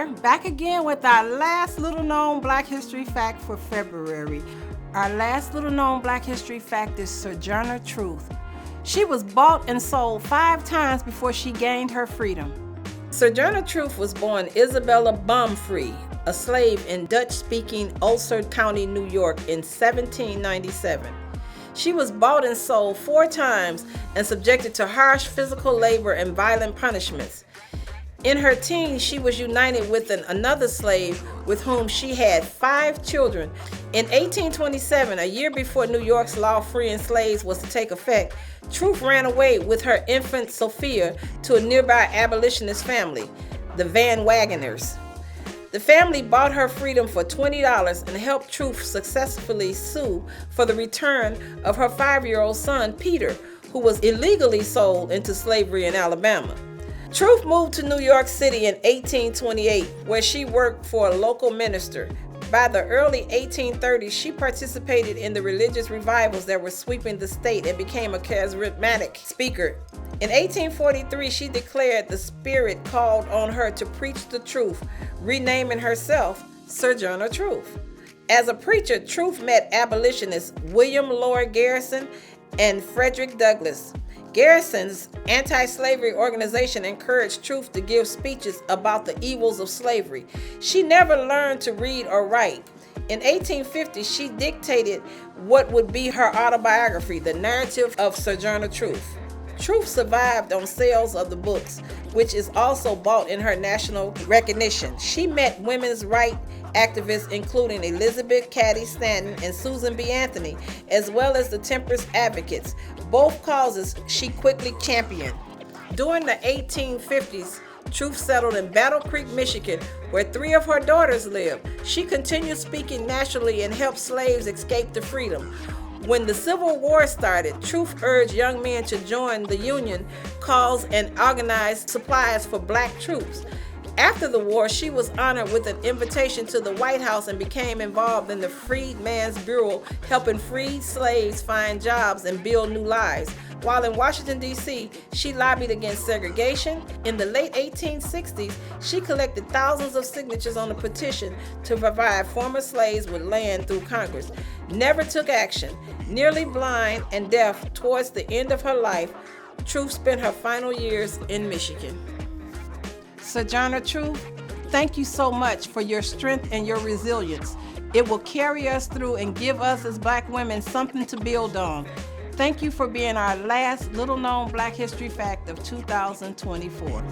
there, back again with our last little known Black History fact for February. Our last little known Black History fact is Sojourner Truth. She was bought and sold 5 times before she gained her freedom. Sojourner Truth was born Isabella Baumfree, a slave in Dutch-speaking Ulster County, New York in 1797. She was bought and sold 4 times and subjected to harsh physical labor and violent punishments. In her teens, she was united with another slave with whom she had 5 children. In 1827, a year before New York's law freeing slaves was to take effect, Truth ran away with her infant Sophia to a nearby abolitionist family, the Van Wagoners. The family bought her freedom for $20 and helped Truth successfully sue for the return of her 5-year-old son, Peter, who was illegally sold into slavery in Alabama. Truth moved to New York City in 1828, where she worked for a local minister. By the early 1830s, she participated in the religious revivals that were sweeping the state and became a charismatic speaker. In 1843, she declared the Spirit called on her to preach the truth, renaming herself Sojourner Truth. As a preacher, Truth met abolitionists William Lloyd Garrison and Frederick Douglass. Garrison's anti-slavery organization encouraged Truth to give speeches about the evils of slavery. She never learned to read or write. In 1850, she dictated what would be her autobiography, The Narrative of Sojourner Truth. Truth survived on sales of the books, which is also bought in her national recognition. She met women's rights activists including Elizabeth Cady Stanton and Susan B. Anthony, as well as the temperance advocates, both causes she quickly championed. During the 1850s, Truth settled in Battle Creek, Michigan, where 3 of her daughters lived. She continued speaking nationally and helped slaves escape to freedom. When the Civil War started, Truth urged young men to join the Union cause and organize supplies for black troops. After the war, she was honored with an invitation to the White House and became involved in the Freedmen's Bureau, helping freed slaves find jobs and build new lives. While in Washington, D.C., she lobbied against segregation. In the late 1860s, she collected thousands of signatures on a petition to provide former slaves with land through Congress. Never took action. Nearly blind and deaf towards the end of her life, Truth spent her final years in Michigan. Sojourner Truth, thank you so much for your strength and your resilience. It will carry us through and give us as Black women something to build on. Thank you for being our last little known Black History fact of 2024.